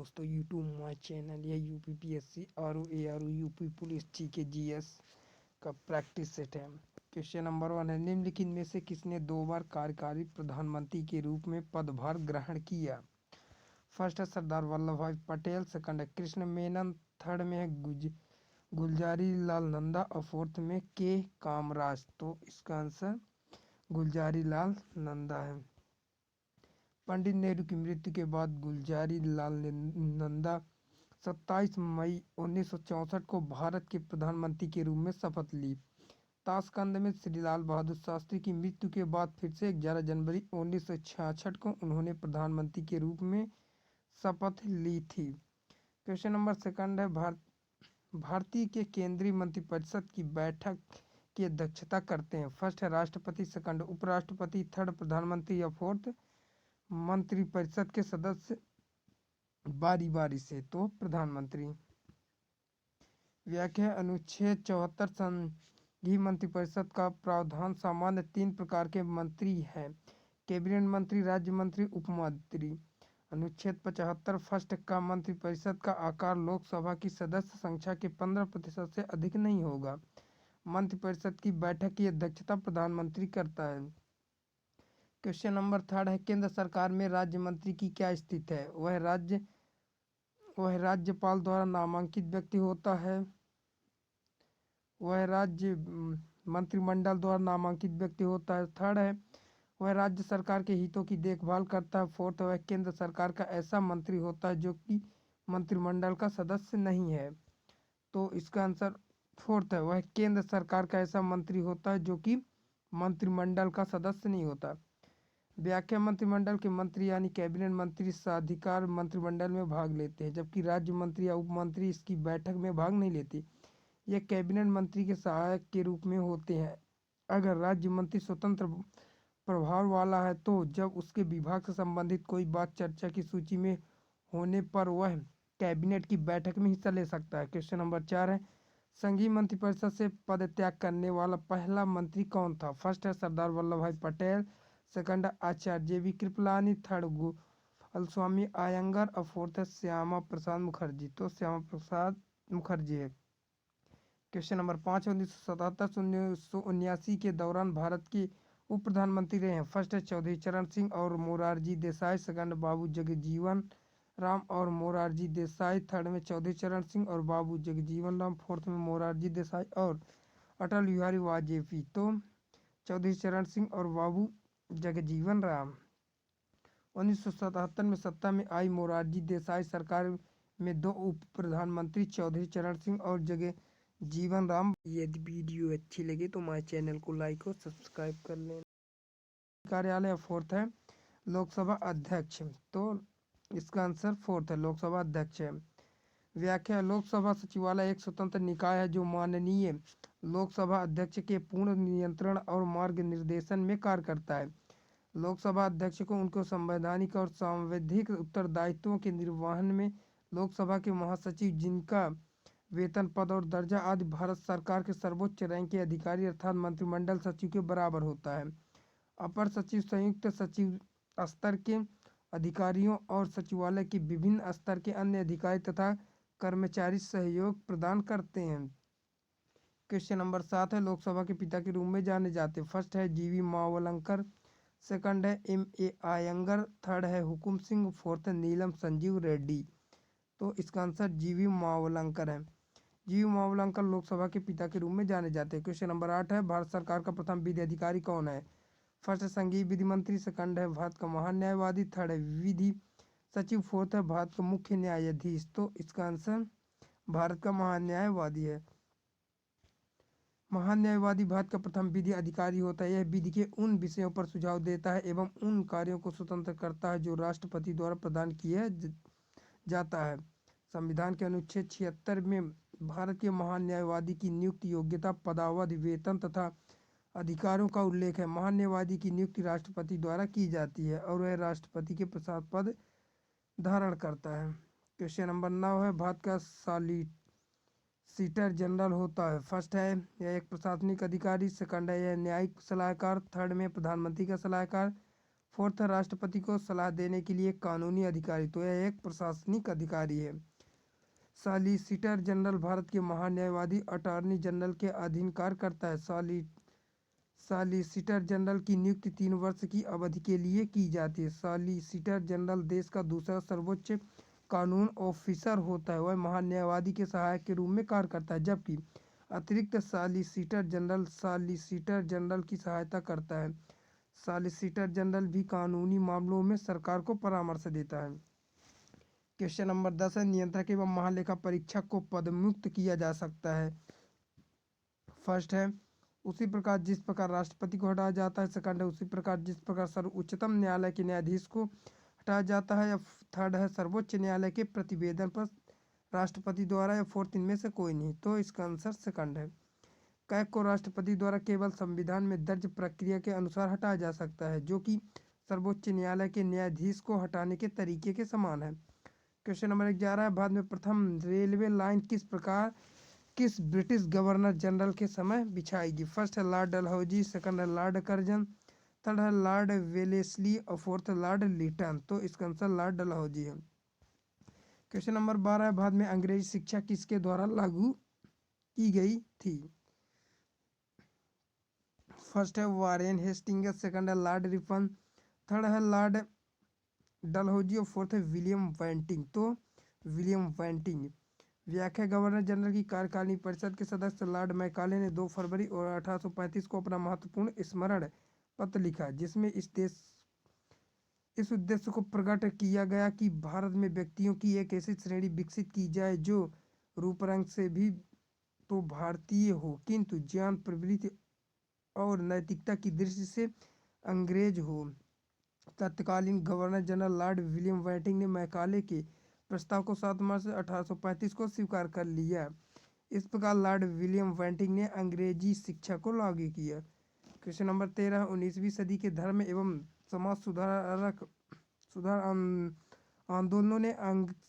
दोस्तों YouTube my channel या UPPSC RO UP police GK GS का प्रैक्टिस सेट है। क्वेश्चन नंबर 1 है, निम्नलिखित में से किसने 2 बार कार्यकारी प्रधानमंत्री के रूप में पदभार ग्रहण किया? फर्स्ट है सरदार वल्लभ भाई पटेल, सेकंड है कृष्ण मेनन, थर्ड में है गुलजारी लाल नंदा और फोर्थ में के कामराज। तो इसका आंसर गुलजारी लाल नंदा है। पंडित नेहरू की मृत्यु के बाद गुलजारी लाल नंदा 27 मई 1964 को भारत के प्रधानमंत्री के रूप में शपथ ली। ताशकंद में श्री लाल बहादुर शास्त्री की मृत्यु के बाद फिर से 11 जनवरी 1966 को उन्होंने प्रधानमंत्री के रूप में शपथ ली थी। क्वेश्चन नंबर 2 है, भारतीय के केंद्रीय मंत्रिपरिषद की बैठक की अध्यक्षता करते हैं? फर्स्ट है राष्ट्रपति, सेकंड उपराष्ट्रपति, थर्ड प्रधानमंत्री या फोर्थ मंत्रिपरिषद के सदस्य बारी बारी से। तो प्रधानमंत्री। व्याख्या, अनुच्छेद 74 संघीय मंत्रिपरिषद का प्रावधान सामान्य 3 प्रकार के मंत्री हैं: कैबिनेट मंत्री, राज्य मंत्री, उपमंत्री। अनुच्छेद 75 फर्स्ट का मंत्रिपरिषद का आकार लोकसभा की सदस्य संख्या के 15% से अधिक नहीं होगा। मंत्रिपरिषद की बैठक की अध्यक्षता प्रधानमंत्री करता है। क्वेश्चन नंबर 3 है, केंद्र सरकार में राज्य मंत्री की क्या स्थिति है? वह राज्यपाल द्वारा नामांकित व्यक्ति होता है। वह राज्य मंत्रिमंडल द्वारा नामांकित व्यक्ति होता है। थर्ड है, वह राज्य सरकार के हितों की देखभाल करता है। फोर्थ, वह केंद्र सरकार का ऐसा मंत्री होता है जो कि मंत्रिमंडल का सदस्य नहीं है। तो इसका आंसर फोर्थ है, वह केंद्र सरकार का ऐसा मंत्री होता है जो कि मंत्रिमंडल का सदस्य नहीं होता। व्याख्या, मंत्रिमंडल के मंत्री यानी कैबिनेट मंत्री साधिकार मंत्रिमंडल में भाग लेते हैं, जबकि राज्य मंत्री या उपमंत्री इसकी बैठक में भाग नहीं लेते। यह कैबिनेट मंत्री के सहायक के रूप में होते हैं। अगर राज्य मंत्री स्वतंत्र प्रभाव वाला है तो जब उसके विभाग से संबंधित कोई बात चर्चा की सूची में होने पर वह कैबिनेट की बैठक में हिस्सा ले सकता है। क्वेश्चन नंबर 4 है, संघीय मंत्रिपरिषद से पदत्याग करने वाला पहला मंत्री कौन था? फर्स्ट है सरदार वल्लभ भाई पटेल, सेकंड आचार्य JV कृपलानी, थर्ड गोपालस्वामी अयंगार और फोर्थ है श्यामा प्रसाद मुखर्जी। तो श्यामा प्रसाद मुखर्जी है। क्वेश्चन नंबर 5, 1977 से 1979 के दौरान भारत के उप प्रधानमंत्री रहे हैं। फर्स्ट है चौधरी चरण सिंह और मोरारजी देसाई, सेकंड बाबू जगजीवन राम और मोरारजी देसाई, थर्ड में चौधरी चरण सिंह और बाबू जगजीवन राम, फोर्थ में मोरारजी देसाई और अटल बिहारी वाजपेयी। तो चौधरी चरण सिंह और बाबू जगजीवन राम। 1977 में सत्ता में आई मोरारजी देसाई सरकार में 2 उप प्रधानमंत्री चौधरी चरण सिंह और जगजीवन राम। यदि वीडियो अच्छी लगे तो हमारे चैनल को लाइक और सब्सक्राइब कर लें। कार्यालय फोर्थ है लोकसभा अध्यक्ष। तो इसका आंसर फोर्थ है, लोकसभा अध्यक्ष है। व्याख्या, लोकसभा सचिवालय एक स्वतंत्र निकाय है जो माननीय लोकसभा अध्यक्ष के पूर्ण नियंत्रण और मार्गनिर्देशन में कार्य करता है। लोकसभा अध्यक्ष को उनके संवैधानिक और सांविधिक उत्तरदायित्वों के निर्वहन में लोकसभा के महासचिव, जिनका वेतन, पद और दर्जा आदि भारत सरकार के सर्वोच्च रैंक के अधिकारी अर्थात मंत्रिमंडल सचिव के बराबर होता है। अपर सचिव संयुक्त सचिव स्तर के अधिकारियों और सचिवालय के विभिन्न स्तर के अन्य अधिकारी तथा कर्मचारी सहयोग प्रदान करते हैं। क्वेश्चन नंबर 7 है, लोकसभा के पिता के रूप में जाने जाते। फर्स्ट है GV मावलंकर, सेकंड है MA अयंगर, थर्ड है हुकुम सिंह, फोर्थ है नीलम संजीव रेड्डी। तो इसका आंसर GV मावलंकर है। GV मावलंकर लोकसभा के पिता के रूप में जाने जाते हैं। क्वेश्चन नंबर 8 है, भारत सरकार का प्रथम विधि अधिकारी कौन है? फर्स्ट है संघीय विधि मंत्री, सेकंड है भारत का महान्यायवादी, थर्ड है विधि सचिव, फोर्थ है भारत का मुख्य न्यायाधीश। तो इसका आंसर भारत का महान्यायवादी है। महान्यायवादी भारत का प्रथम विधि अधिकारी होता है। यह विधि के उन विषयों पर सुझाव देता है एवं उन कार्यों को स्वतंत्र करता है जो राष्ट्रपति द्वारा प्रदान किया जाता है। संविधान के अनुच्छेद 76 में भारत के महान्यायवादी की नियुक्ति, योग्यता, पदावधि, वेतन तथा अधिकारों का उल्लेख है। महान्यायवादी की नियुक्ति राष्ट्रपति द्वारा की जाती है और वह राष्ट्रपति के प्रसाद पद धारण करता है। क्वेश्चन नंबर 9 है, भारत का सॉलिसिटर जनरल होता है। फर्स्ट है यह एक प्रशासनिक अधिकारी, सेकंड है यह न्यायिक सलाहकार, थर्ड में प्रधानमंत्री का सलाहकार, फोर्थ है राष्ट्रपति को सलाह देने के लिए कानूनी अधिकारी, तो यह एक प्रशासनिक अधिकारी है। सॉलिसिटर जनरल भारत के महान्यायवादी अटॉर्नी जनरल के अधीन कार्य करता है। सॉलिसिटर जनरल की नियुक्ति 3 वर्ष की अवधि के लिए की जाती है। सॉलिसिटर जनरल देश का दूसरा सर्वोच्च कानून ऑफिसर होता है। वह महान्यायवादी के सहायक के रूप में कार्य करता है, जबकि अतिरिक्त सॉलिसिटर जनरल की सहायता करता है। सॉलिसिटर जनरल भी कानूनी मामलों में सरकार को परामर्श देता है। क्वेश्चन नंबर 10 है, नियंत्रक एवं महालेखा परीक्षक को पदमुक्त किया जा सकता है। फर्स्ट है उसी प्रकार जिस प्रकार राष्ट्रपति को हटाया जाता है। सेकंड है उसी प्रकार जिस प्रकार सर्वोच्चतम न्यायालय के न्यायाधीश को हटाया जाता है। या थर्ड है सर्वोच्च न्यायालय के प्रतिवेदन पर राष्ट्रपति द्वारा। या फोर्थ इनमें से कोई नहीं, तो इसका आंसर सेकंड है। कैग को राष्ट्रपति द्वारा केवल संविधान में दर्ज प्रक्रिया के अनुसार हटाया जा सकता है, जो कि सर्वोच्च न्यायालय के न्यायाधीश को हटाने के तरीके के समान है। क्वेश्चन नंबर 11 है, भारत में प्रथम रेलवे लाइन किस ब्रिटिश गवर्नर जनरल के समय बिछाएगी। फर्स्ट है लॉर्ड डलहौजी, सेकंड है लॉर्ड कर्जन, थर्ड है लॉर्ड वेलेस्ली और फोर्थ है लॉर्ड लिटन, तो इसका आंसर लॉर्ड डलहौजी है। क्वेश्चन नंबर 12 है, भारत में अंग्रेजी शिक्षा किसके द्वारा लागू की गई थी। फर्स्ट है वारेन हेस्टिंग्स, सेकंड है लॉर्ड रिपन, थर्ड है लॉर्ड डलहौजी और फोर्थ है विलियम बेंटिंक, तो विलियम बेंटिंक। व्याख्या, गवर्नर जनरल की कार्यकारिणी परिषद के सदस्य लॉर्ड मैकाले ने 2 फरवरी और 1835 को अपना महत्वपूर्ण स्मरण पत्र लिखा, जिसमें इस उद्देश्य को प्रकट किया गया कि भारत में व्यक्तियों की एक ऐसी श्रेणी विकसित की जाए जो रूप रंग से भी तो भारतीय हो, किंतु ज्ञान, प्रवृत्ति और नैतिकता की दृष्टि से अंग्रेज हो। तत्कालीन governor general Lord William Bentinck ने मैकाले के प्रस्ताव को 7 मार्च 1835 को स्वीकार कर लिया। इस प्रकार लॉर्ड विलियम बेंटिंक ने अंग्रेजी शिक्षा को लागू किया। क्वेश्चन नंबर 13, 19वीं सदी के धर्म एवं समाज सुधार आंदोलनों ने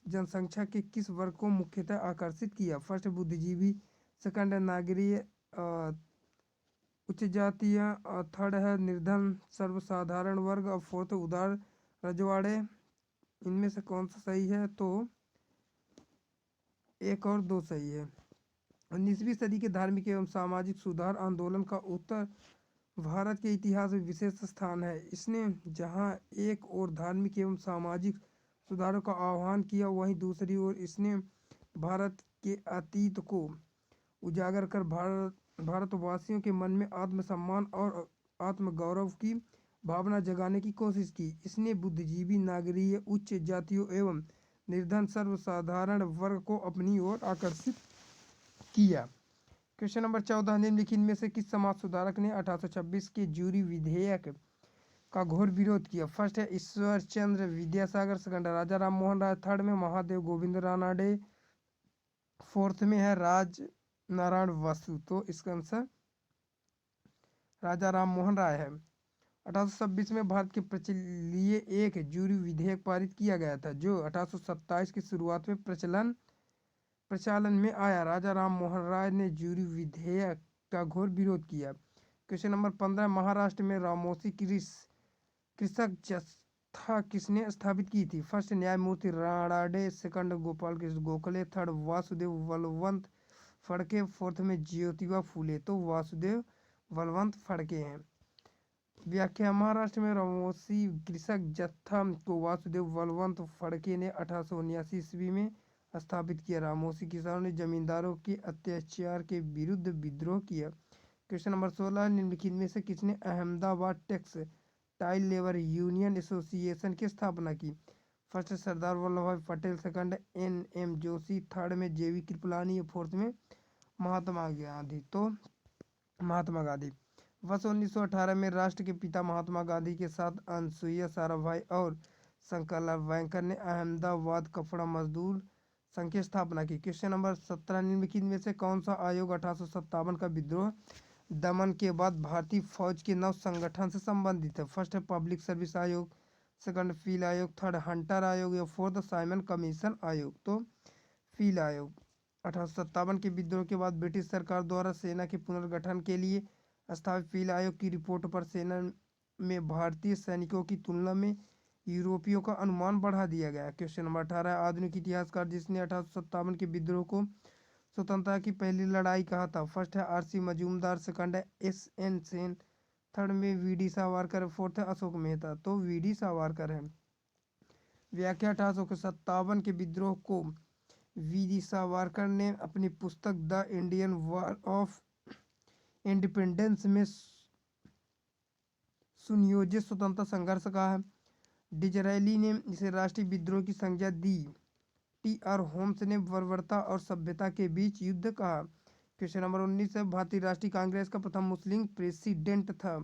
जनसंख्या के किस वर्ग को मुख्यतः आकर्षित किया। फर्स्ट बुद्धिजीवी, सेकंड है नागरीय उच्च जातीय, थर्ड है निर्धन सर्वसाधारण वर्ग और फोर्थ उदार रजवाड़े। इनमें से कौन सा सही है, तो 1 और 2 सही है। 19वीं सदी के धार्मिक एवं सामाजिक सुधार आंदोलन का उत्तर भारत के इतिहास में विशेष स्थान है। इसने जहां एक ओर धार्मिक एवं सामाजिक सुधारों का आह्वान किया, वहीं दूसरी ओर इसने भारत के अतीत को उजागर कर भारतवासियों के मन में आत्मसम्मान और आत्मगौरव की भावना जगाने की कोशिश की। इसने बुद्धिजीवी, नागरीय उच्च जातियों एवं निर्धन सर्वसाधारण वर्ग को अपनी ओर आकर्षित किया। क्वेश्चन नंबर 14, निम्नलिखित में से किस समाज सुधारक ने 1826 के जूरी विधेयक का घोर विरोध किया। फर्स्ट है ईश्वर चंद्र विद्यासागर, सेकंड है राजा राम मोहन राय, थर्ड में महादेव गोविंद रानाडे, फोर्थ में है राज नारायण वासु, तो इसका आंसर राजा राम मोहन राय है। 1826 में भारत के लिए एक जूरी विधेयक पारित किया गया था, जो 1827 की शुरुआत में प्रचलन में आया। राजा राम मोहन राय ने जूरी विधेयक का घोर विरोध किया। क्वेश्चन नंबर 15, महाराष्ट्र में रामोसी कृषक जत्था किसने स्थापित की थी। फर्स्ट न्यायमूर्ति Ranade, second Gopal Krishna Gokhale, third Vasudev Balwant Phadke, fourth में ज्योतिबा फूले, तो वासुदेव बलवंत फड़के हैं। व्याख्या, महाराष्ट्र में रामोसी कृषक जत्था को वासुदेव बलवंत फड़के ने 1879 ईस्वी में स्थापित किया। रामोसी किसानों ने जमींदारों के अत्याचार के विरुद्ध विद्रोह किया। क्वेश्चन नंबर 16, निम्नलिखित में से किसने Ahmedabad textile labour union association की स्थापना की। फर्स्ट सरदार वल्लभ भाई Patel, second NM Joshi, third में JV कृपलानी, फोर्थ में महात्मा गांधी, तो महात्मा गांधी। वर्ष 1918 में राष्ट्र के पिता महात्मा गांधी के साथ अनसुईया साराभाई और शंकरलाल बैंकर ने अहमदाबाद कपड़ा मजदूर संघ की स्थापना की। क्वेश्चन नंबर 17, निम्नलिखित में से कौन सा आयोग 1857 का विद्रोह दमन के बाद भारतीय फौज के नव संगठन से संबंधित है। फर्स्ट है पब्लिक सर्विस आयोग, सेकंड फील आयोग, थर्ड हंटर आयोग या फोर्थ साइमन कमीशन आयोग, तो फील आयोग। 1857 के विद्रोह के बाद ब्रिटिश सरकार द्वारा सेना के पुनर्गठन के लिए स्थापित फील आयोग की रिपोर्ट पर सेना में भारतीय सैनिकों की तुलना में यूरोपियों का अनुमान बढ़ा दिया गया। क्वेश्चन नंबर 18, आधुनिक इतिहासकार जिसने 1857 के विद्रोह को स्वतंत्रता की पहली लड़ाई कहा था? फर्स्ट है आर सी मजूमदार, सेकंड है एस एन सेन, थर्ड में वी डी सावरकर, फोर्थ है अशोक मेहता। तो वी डी सावरकर है। व्याख्या, 1857 के विद्रोह को वी डी सावरकर ने अपनी पुस्तक the Indian war of independence में सुनियोजित स्वतंत्रता संघर्ष कहा है। डिजरायली ने इसे राष्ट्रीय विद्रोह की संज्ञा दी। टी आर होम्स ने बर्बरता और सभ्यता के बीच युद्ध कहा। क्वेश्चन नंबर 19 है, भारतीय राष्ट्रीय कांग्रेस का प्रथम मुस्लिम प्रेसिडेंट था?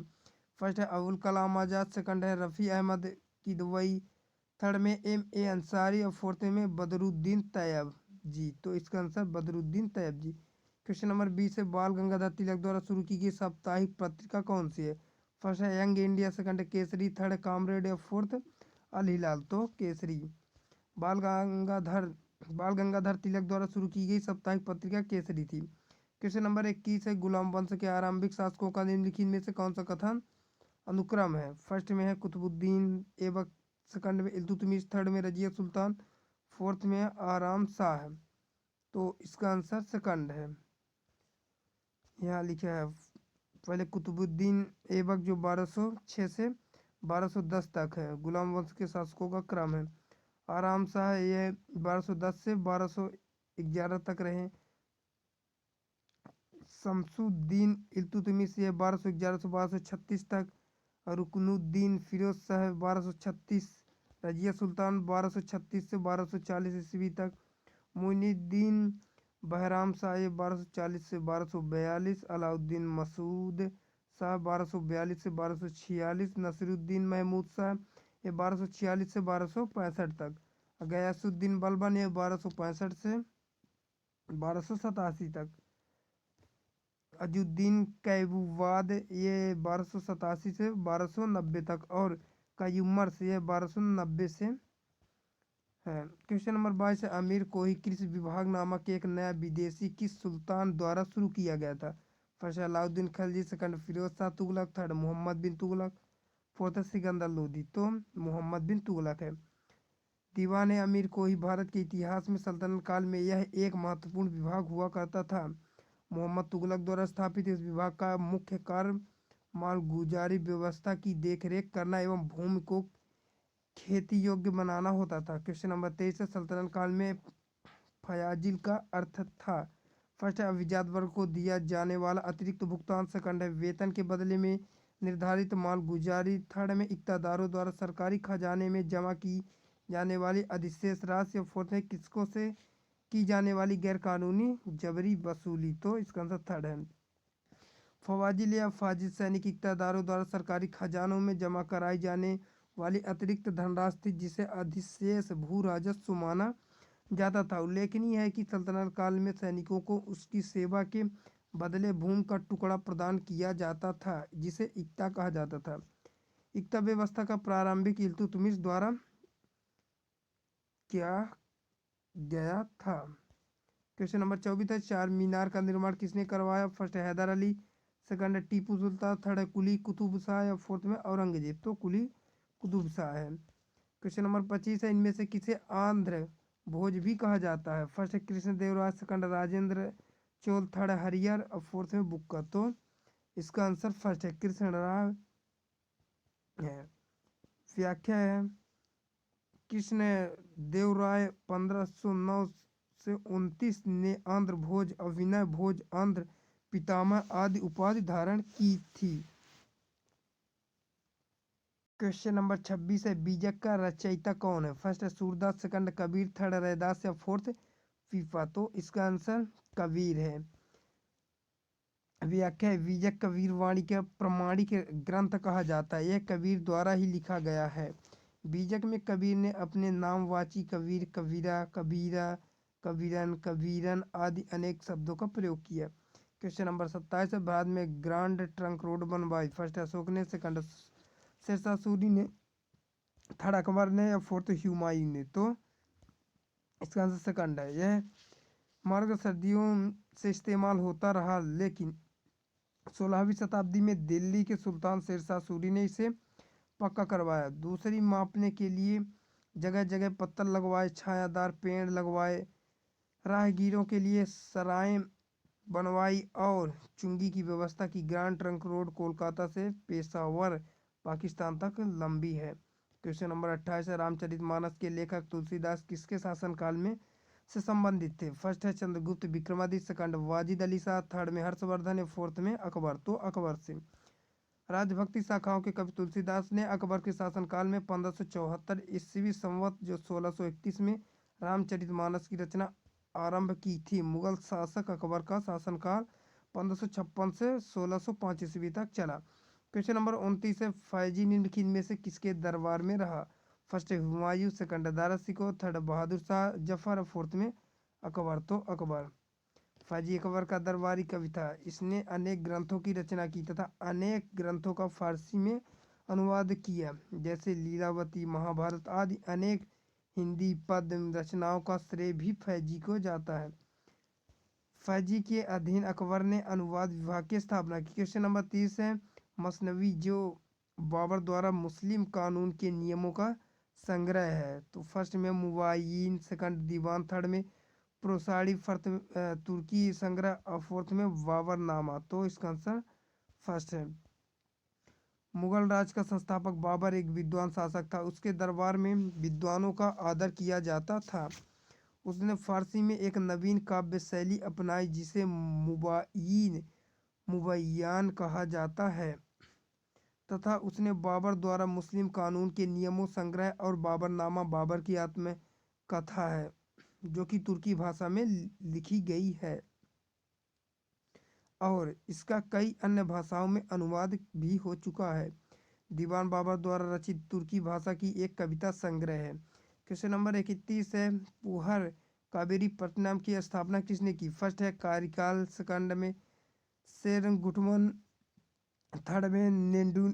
फर्स्ट है अबुल कलाम आजाद, सेकंड है रफ़ी अहमद किदवई, थर्ड में एम ए अंसारी और फोर्थ में बदरुद्दीन तैयब जी। तो इसका आंसर बदरुद्दीन तैयब जी। क्वेश्चन नंबर 20 है, बाल गंगाधर तिलक द्वारा शुरू की गई साप्ताहिक पत्रिका कौन सी है? फर्स्ट है यंग इंडिया, सेकंड है केसरी, थर्ड है कामरेड और फोर्थ अल हिलाल। तो केसरी। बाल गंगाधर तिलक द्वारा शुरू की गई साप्ताहिक पत्रिका केसरी थी। क्वेश्चन नंबर 21 है, गुलाम वंश के आरंभिक शासकों का निम्नलिखित में से कौन सा कथन अनुक्रम है? फर्स्ट में है कुतुबुद्दीन ऐबक, सेकंड में इल्तुतमिश, थर्ड में रजिया सुल्तान, फोर्थ में आराम शाह। तो इसका आंसर सेकंड है। यहाँ लिखा है पहले कुतुबुद्दीन ऐबक जो 1206 से 1210 तक है, गुलाम वंश के शासकों का क्रम है। आराम शाह ये 1210 से 1211 तक रहे। शमसुद्दीन इल्तुतमिश ये 1211 से 1236 तक। रुकनुद्दीन फिरोज शाह 1236, रजिया सुल्तान 1236 से 1240 ईस्वी तक। मोइनुद्दीन बहराम शाह ये 1240 से 1242, अलाउद्दीन मसूद शाह 1242 से 1246, नसीरुद्दीन महमूद शाह ये 1246 से 1265 तक। गयासुद्दीन बलबन ये 1265 से 1287 तक। अजुद्दीन कैबुवाद ये 1287 से 1290 तक और कयूमर्स ये 1290 से है। क्वेश्चन नंबर 22 है, अमीर कोही कृषि विभाग नामक एक नया विदेशी किस सुल्तान द्वारा शुरू किया गया था? First Alauddin Khilji, second Firoz Shah Tughlaq, third Muhammad bin Tughlaq, fourth Sikandar Lodi. तो मोहम्मद बिन तुगलक है। दीवान अमीर कोही भारत के इतिहास में सल्तनत काल में यह एक महत्वपूर्ण विभाग हुआ करता था। मोहम्मद तुगलक द्वारा स्थापित इस विभाग का मुख्य कार्य मालगुजारी व्यवस्था की देखरेख करना एवं भूमि को खेती योग्य बनाना होता था। क्वेश्चन नंबर 23 है, सल्तनत काल में फयाजिल का अर्थ था? फर्स्ट है अभिजात वर्ग को दिया जाने वाला अतिरिक्त भुगतान, सेकंड है वेतन के बदले में निर्धारित मालगुजारी, थर्ड में इक़्तिदारों द्वारा सरकारी खजाने में जमा की जाने वाली अधिशेष राशि और फोर्थ है किसकों से की जाने वाली गैरकानूनी जबरी वसूली। तो इसका आंसर थर्ड है। फवाजिल या फाजिल सैनिक इक़्तिदारों द्वारा सरकारी खजानों में जमा कराई जाने वाली अतिरिक्त धनराशि थी जिसे अधिशेष भू राजस्व माना जाता था। उल्लेखनीय है कि सल्तनत काल में सैनिकों को उसकी सेवा के बदले भूमि का टुकड़ा प्रदान किया जाता था जिसे इक्ता कहा जाता था। इक्ता व्यवस्था का प्रारंभिक इल्तुतमिश द्वारा किया गया था। क्वेश्चन नंबर 24 है, चार मीनार का निर्माण किसने करवाया? फर्स्ट है हैदर अली, सेकंड है टीपू सुल्तान, थर्ड है कुली कुतुब शाह या फोर्थ में औरंगजेब। तो कुली कुतुब शाह है। क्वेश्चन नंबर 25 है, इनमें से किसे आंध्र भोज भी कहा जाता है? फर्स्ट है कृष्णदेवराय, सेकंड राजेंद्र चोल, थर्ड है हरियर और फोर्थ में बुक्का। तो इसका आंसर फर्स्ट है कृष्णराय है। व्याख्या है, कृष्ण देवराय 1509 से 29 ने आंध्र भोज, अविनय भोज, आंध्र पितामह आदि उपाधि धारण की थी। क्वेश्चन नंबर 26 है, बीजक का रचयिता कौन है? फर्स्ट है सूरदास, सेकंड कबीर, थर्ड रैदास या फोर्थ पीपा। तो इसका आंसर कबीर है। व्याख्या है, बीजक कबीर वाणी का प्रमाणिक ग्रंथ कहा जाता है। यह कबीर द्वारा ही लिखा गया है। बीजक में कबीर ने अपने नामवाची कबीर, कबीरा, कबीरा, कबीरन, कबीरन आदि अनेक शब्दों का प्रयोग किया। क्वेश्चन नंबर 27 है, भारत में ग्रांड ट्रंक रोड बनवाई? फर्स्ट अशोक ने, सेकंड शेरशाह सूरी ने, थर्ड अकबर ने या फोर्थ हुमायूं ने। तो इसका आंसर सेकंड है। यह मार्ग सदियों से इस्तेमाल होता रहा लेकिन 16वीं शताब्दी में दिल्ली के सुल्तान शेरशाह सूरी ने इसे पक्का करवाया। दूसरी, मापने के लिए जगह जगह पत्थर लगवाए, छायादार पेड़ लगवाए, राहगीरों के लिए सराय बनवाई और चुंगी की व्यवस्था की। ग्रैंड ट्रंक रोड कोलकाता से पेशावर पाकिस्तान तक लंबी है। क्वेश्चन नंबर 28 है, रामचरितमानस के लेखक तुलसीदास किसके शासनकाल में से संबंधित थे? फर्स्ट है चंद्रगुप्त विक्रमादित्य, सेकंड वाजिद अली शाह, थर्ड में हर्षवर्धन, फोर्थ में अकबर। तो अकबर से। राजभक्ति शाखाओं के कवि तुलसीदास ने अकबर के शासनकाल में 1574 ईस्वी संवत जो 1631 में रामचरितमानस की रचना आरंभ की थी। मुगल शासक अकबर का शासनकाल 1556 से 1605 ईस्वी तक चला। क्वेश्चन नंबर 29 है, फैजी निम्नलिखित में से किसके दरबार में रहा? फर्स्ट है Humayun, second Dara Shikoh, third Bahadur Shah Zafar, fourth में अकबर। तो अकबर। फैजी अकबर का दरबारी कवि था। इसने अनेक ग्रंथों की रचना की तथा अनेक ग्रंथों का फारसी में अनुवाद किया, जैसे लीलावती, महाभारत आदि। अनेक हिंदी पद्य रचनाओं का श्रेय भी फैजी को जाता है। फैजी के अधीन अकबर ने अनुवाद विभाग की स्थापना की। क्वेश्चन नंबर 30 है, मसनवी जो बाबर द्वारा मुस्लिम कानून के नियमों का संग्रह है। तो फर्स्ट में मुबायिन, सेकंड दीवान, थर्ड में प्रोसाड़ी, फोर्थ तुर्की संग्रह और फोर्थ में बाबरनामा। तो इसका आंसर फर्स्ट है। मुगल राज का संस्थापक बाबर एक विद्वान शासक था। उसके दरबार में विद्वानों का आदर किया जाता था। उसने फारसी में एक नवीन काव्य शैली अपनाई जिसे मुबय्यान कहा जाता है तथा उसने बाबर द्वारा मुस्लिम कानून के नियमों संग्रह और बाबरनामा बाबर की आत्मकथा है जो कि तुर्की भाषा में लिखी गई है और इसका कई अन्य भाषाओं में अनुवाद भी हो चुका है। दीवान बाबर द्वारा रचित तुर्की भाषा की एक कविता संग्रह है। क्वेश्चन नंबर 31 है, पुहर कावेरी पट्टनम की स्थापना किसने की? फर्स्ट है कारिकाल, सेकंड में सेरंगुटमन, थर्ड में नेडू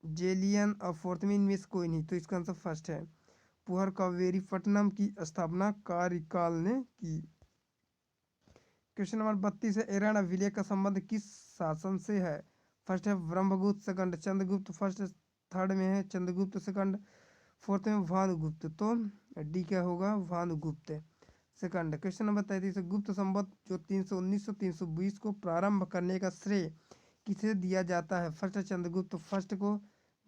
जेलियन और फोर्थ में इनमें से कोई नहीं। तो इसका आंसर फर्स्ट है। पुहर कावेरी पट्टनम की स्थापना कारिकाल ने की। क्वेश्चन नंबर 32 है, एरन विलय का संबंध किस शासन से है? फर्स्ट है Brahmagupta, second Chandragupta, first third में है चंद्रगुप्त, सेकंड फोर्थ में भानुगुप्त। तो डी क्या होगा? भानुगुप्त सेकंड। क्वेश्चन नंबर 33 है, गुप्त संवत जो 319 से 320 को प्रारंभ करने का श्रेय किसे दिया जाता है? फर्स्ट है चंद्रगुप्त फर्स्ट को,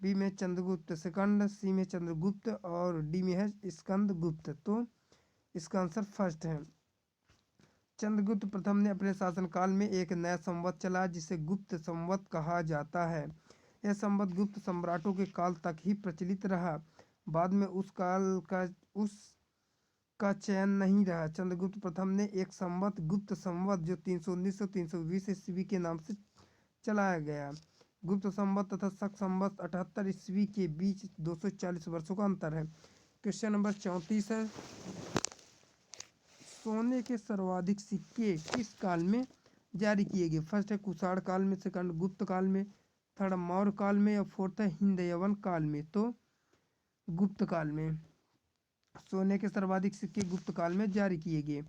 बी में चंद्रगुप्त सेकंड, सी में चंद्रगुप्त और डी में है स्कंदगुप्त। तो इसका आंसर फर्स्ट है। चंद्रगुप्त प्रथम ने अपने शासनकाल में एक नया संवत चला जिसे गुप्त संवत कहा जाता है। यह संवत गुप्त सम्राटों के काल तक ही प्रचलित रहा। बाद में उस का चयन नहीं रहा। चंद्रगुप्त प्रथम ने एक संवत गुप्त संवत जो 319 से 320 ईस्वी के नाम से चलाया गया। गुप्त संवत तथा शक संवत 78 ईस्वी के बीच 240 वर्षों का अंतर है। क्वेश्चन नंबर 34 है, सोने के सर्वाधिक सिक्के किस काल में जारी किए गए? फर्स्ट है कुषाण काल में, सेकंड गुप्त काल में, थर्ड मौर्य काल में और फोर्थ है हिंद यवन काल में। तो गुप्त काल में सोने के सर्वाधिक सिक्के गुप्त काल में जारी किए गए।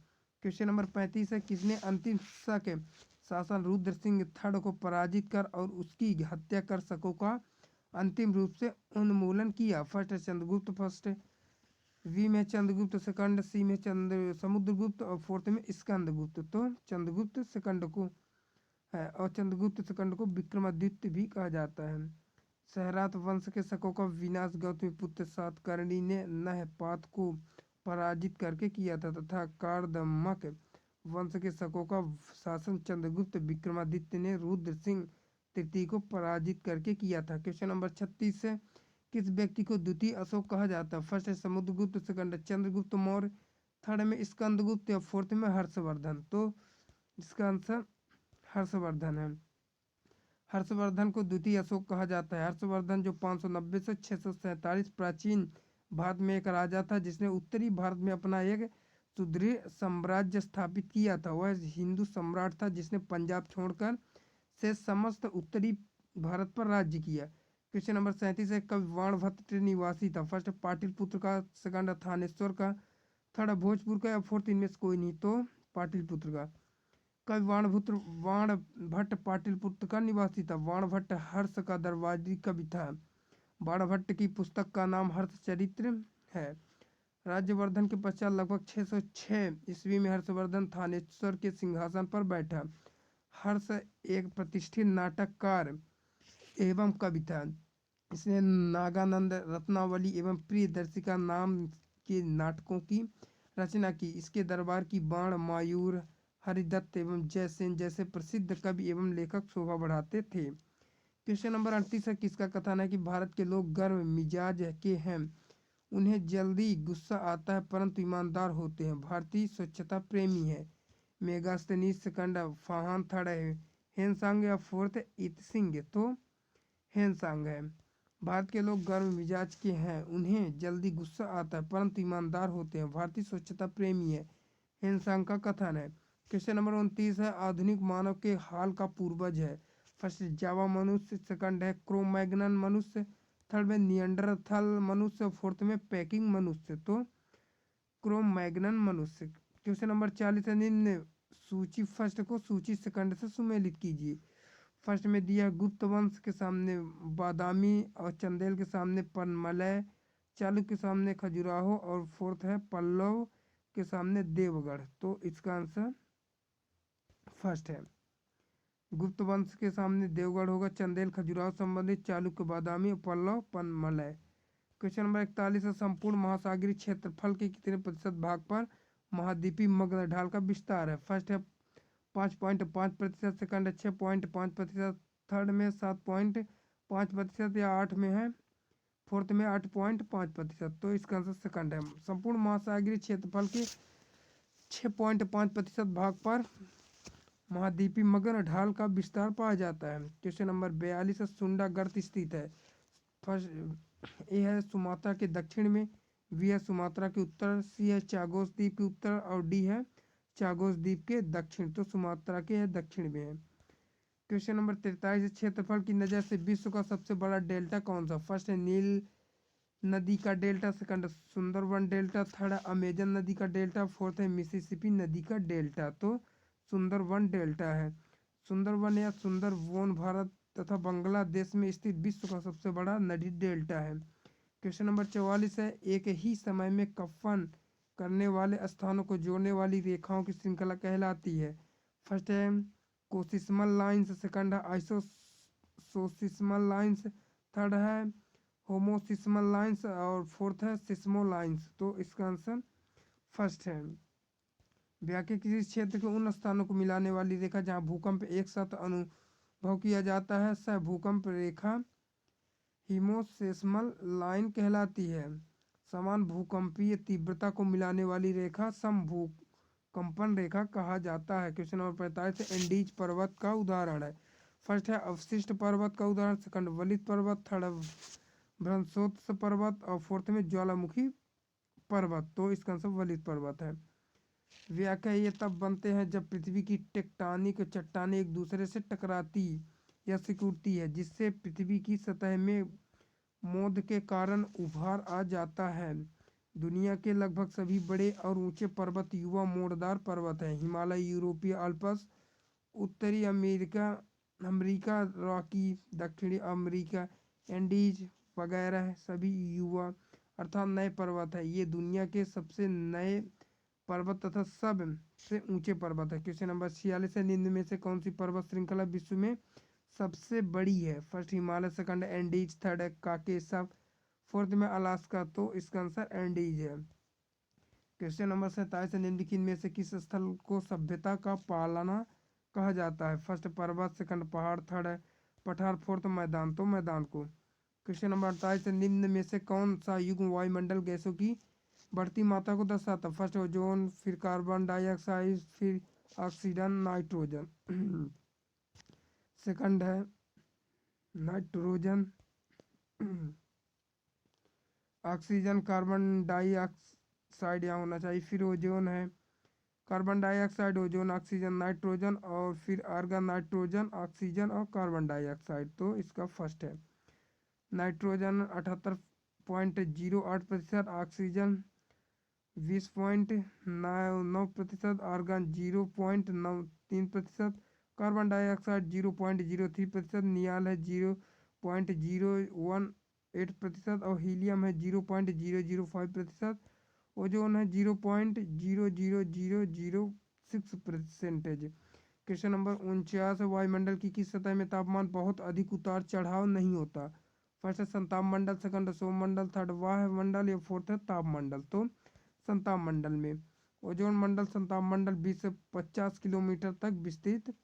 क्वेश्चन नंबर 35 है, किसने अंतिम शक शासन रुद्र सिंह थर्ड को पराजित कर और उसकी हत्या कर शकों का अंतिम रूप से उन्मूलन किया? फर्स्ट है चंद्रगुप्त फर्स्ट, वी में चंद्रगुप्त सेकंड, सी में समुद्रगुप्त और फोर्थ में स्कंदगुप्त। तो चंद्रगुप्त सेकंड को है और चंद्रगुप्त सेकंड को विक्रमादित्य भी कहा जाता है। सहरात वंश के शकों का विनाश गौतमीपुत्र सातकर्णी ने नहपात को पराजित करके किया था तथा कार्दमक वंश के शकों का शासन चंद्रगुप्त विक्रमादित्य ने रुद्र सिंह तृतीय को पराजित करके किया था। क्वेश्चन नंबर 36 है, किस व्यक्ति को द्वितीय अशोक कहा जाता है? फर्स्ट है समुद्रगुप्त, सेकंड चंद्रगुप्त मौर्य, थर्ड में स्कंदगुप्त या फोर्थ में हर्षवर्धन। तो इसका आंसर हर्षवर्धन है। हर्षवर्धन को द्वितीय अशोक कहा जाता है। हर्षवर्धन जो 590 से 647 प्राचीन भारत में एक राजा था जिसने उत्तरी भारत में अपना एक सुदृढ़ साम्राज्य स्थापित किया था। वह हिंदू सम्राट था जिसने पंजाब छोड़कर से समस्त उत्तरी भारत पर राज्य किया। क्वेश्चन नंबर 37 है, कवि वाणभट्ट निवासी था? फर्स्ट पाटिलपुत्र का, सेकंड थानेश्वर का, थर्ड भोजपुर का या फोर्थ इनमें से कोई नहीं। तो पाटिलपुत्र का। कवि वाणभट्ट पाटिलपुत्र का निवासी था। वाणभट्ट हर्ष का दरबारी कवि था। बाणभट्ट की पुस्तक का नाम हर्षचरित्र है। राज्यवर्धन के पश्चात लगभग 606 ईस्वी में हर्षवर्धन थानेश्वर के सिंहासन पर बैठा। हर्ष एक प्रतिष्ठित नाटककार एवं कवि था। इसने नागानंद, रत्नावली एवं प्रियदर्शिका नाम के नाटकों की रचना की। इसके दरबार की बाण, मायूर, हरिदत्त एवं जयसेन जैसे प्रसिद्ध कवि एवं लेखक शोभा बढ़ाते थे। क्वेश्चन नंबर 38 है, किसका कथन है कि भारत के लोग गर्म मिजाज के हैं, उन्हें जल्दी गुस्सा आता है परंतु ईमानदार होते हैं। भारतीय स्वच्छता प्रेमी है। मेगास्थनीज सेकंड, फाहान थर्ड है, हेनसांग या फोर्थ इतसिंग तो हेनसांग है। भारत के लोग गर्म मिजाज के हैं, उन्हें जल्दी गुस्सा आता है परंतु ईमानदार होते हैं। भारतीय स्वच्छता प्रेमी है। हेनसांग का कथन है। क्वेश्चन नंबर 29 है, आधुनिक मानव के हाल का पूर्वज है। फर्स्ट जावा मनुष्य, सेकंड है क्रोमैग्नन मनुष्य, थर्ड में नियंडरथल मनुष्य, फोर्थ में पैकिंग मनुष्य तो क्रोमैग्नन मनुष्य। क्वेश्चन नंबर 40 है, निम्न सूची फर्स्ट को सूची सेकंड से सुमेलित कीजिए। फर्स्ट में दिया गुप्त वंश के सामने बादामी और चंदेल के सामने पनमलय, चालुक्य के सामने खजुराहो और फोर्थ है पल्लव के सामने देवगढ़। तो इसका आंसर फर्स्ट है। गुप्त वंश के सामने देवगढ़ होगा, चंदेल खजुराहो संबंधित, चालुक्य बादामी और पल्लव पनमलय। क्वेश्चन नंबर 41 है, संपूर्ण महासागरीय क्षेत्रफल के कितने प्रतिशत भाग पर महाद्वीपीय मग्न ढाल का विस्तार है। फर्स्ट है 5.5%, सेकंड है 6.5%, थर्ड में 7.5% या 8 में है, फोर्थ में 8.5%। तो इसका आंसर सेकंड है। संपूर्ण महासागरीय क्षेत्रफल के 6.5% भाग पर महाद्वीपीय मग्न ढाल का विस्तार पाया जाता है। क्वेश्चन नंबर 42 है, सुंडा गर्त स्थित है। फर्स्ट ए है सुमात्रा के दक्षिण में, बी है सुमात्रा के उत्तर, सी है चागोस द्वीप के उत्तर और डी है चागोस द्वीप के दक्षिण। तो सुमात्रा के है दक्षिण में है। क्वेश्चन नंबर 43 क्षेत्रफल की नज़र से विश्व का सबसे बड़ा डेल्टा कौन सा। फर्स्ट है नील नदी का delta, second Sundarban delta, third है अमेजन नदी का डेल्टा, फोर्थ है मिसिसिपी नदी का डेल्टा। तो सुंदरबन डेल्टा है। सुंदरबन या सुंदरबन भारत तथा बांग्लादेश में स्थित विश्व का सबसे बड़ा नदी डेल्टा है। क्वेश्चन नंबर 44 है, एक ही समय में कफन करने वाले स्थानों को जोड़ने वाली रेखाओं की श्रृंखला कहलाती है। फर्स्ट है कोसिस्मल लाइंस, सेकंड है आइसोसिस्मल लाइंस, थर्ड है होमोसिस्मल लाइंस और फोर्थ है सिस्मो लाइंस। तो इसका आंसर फर्स्ट है। व्याख्या किसी क्षेत्र के उन स्थानों को मिलाने वाली रेखा जहाँ भूकंप एक साथ अनुभव किया जाता है, सह भूकंप रेखा हिमोसेस्मल लाइन कहलाती है। समान भूकंपीय तीव्रता को मिलाने वाली रेखा समभूकंपन रेखा कहा जाता है। क्वेश्चन नंबर 45 एंडीज पर्वत का उदाहरण है। फर्स्ट है अवशिष्ट पर्वत का उदाहरण, सेकंड वलित पर्वत, थर्ड भ्रंशोत्स पर्वत और फोर्थ में ज्वालामुखी पर्वत। तो इसका आंसर वलित पर्वत है। व्याख्या ये तब बनते हैं जब पृथ्वी की टेक्टोनिक चट्टानें एक दूसरे से टकराती या सिकुड़ती है, जिससे पृथ्वी की सतह में मोद के कारण उभार आ जाता है। दुनिया के लगभग सभी बड़े और ऊंचे पर्वत युवा मोड़दार पर्वत हैं। हिमालय, यूरोपीय अल्प्स, उत्तरी अमेरिका अमेरिका रॉकी, दक्षिणी अमेरिका एंडीज वगैरह सभी युवा अर्थात नए पर्वत है। ये दुनिया के सबसे नए पर्वत तथा सबसे ऊंचे पर्वत है। क्वेश्चन नंबर 46 है, निम्न में से कौन सी पर्वत श्रृंखला विश्व में सबसे बड़ी है। First Himalaya, second Andes, third है काकेशस, फोर्थ में अलास्का। तो इसका आंसर एंडीज है। क्वेश्चन नंबर 47 है, निम्नलिखित में से किस स्थल को सभ्यता का पालना कहा जाता है। फर्स्ट पर्वत, सेकंड पहाड़, थर्ड है पठार, फोर्थ मैदान। तो मैदान को। क्वेश्चन नंबर 48 है, निम्न में से कौन सा युग्म वायुमंडल गैसों की बढ़ती मात्रा को दर्शाता है। फर्स्ट ओजोन, फिर कार्बन डाइऑक्साइड, फिर ऑक्सीजन, नाइट्रोजन। सेकंड है नाइट्रोजन, ऑक्सीजन, कार्बन डाइऑक्साइड यहाँ होना चाहिए, फिर ओजोन है, carbon dioxide, ozone, oxygen, nitrogen और फिर आर्गन, नाइट्रोजन, ऑक्सीजन और कार्बन डाइऑक्साइड। तो इसका फर्स्ट है। Nitrogen 78.08%, oxygen 20.9%, argon 0.93%, carbon dioxide 0.03%, neon है 0.01 8% और हीलियम है 0.005%। ओजोन है 0.00006%। क्वेश्चन नंबर 49, वायुमंडल की किस सतह में तापमान बहुत अधिक उतार चढ़ाव नहीं होता? फर्स्ट है संताप मंडल, सेकंड है सौरमंडल, थर्ड वायुमंडल या फोर्थ है तापमंडल। तो संताप मंडल में। ओजोन मंडल संताप मंडल 20 से 50 किलोमीटर तक विस्तृत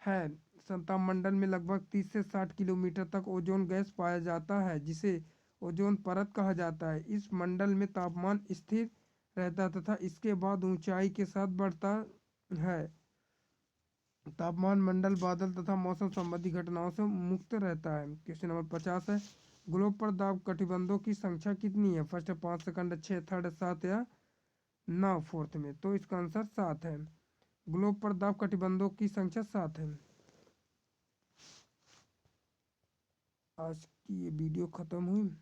है। संताप मंडल में लगभग 30 से 60 किलोमीटर तक ओजोन गैस पाया जाता है, जिसे ओजोन परत कहा जाता है। इस मंडल में तापमान स्थिर रहता है तथा इसके बाद ऊंचाई के साथ बढ़ता है। तापमान मंडल बादल तथा मौसम संबंधी घटनाओं से मुक्त रहता है। क्वेश्चन नंबर 50 है, ग्लोब पर दाब कटिबंधों की संख्या कितनी है? फर्स्ट है 5, सेकंड है 6, थर्ड है 7 या 9 फोर्थ में। तो इसका आंसर 7 है। ग्लोब पर दाब कटिबंधों की संख्या 7 है। आज की ये वीडियो खत्म हुई।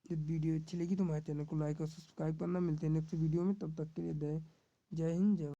यदि वीडियो अच्छी लगी तो हमारे चैनल को लाइक और सब्सक्राइब करना। मिलते हैं नेक्स्ट वीडियो में, तब तक के लिए जय हिंद जय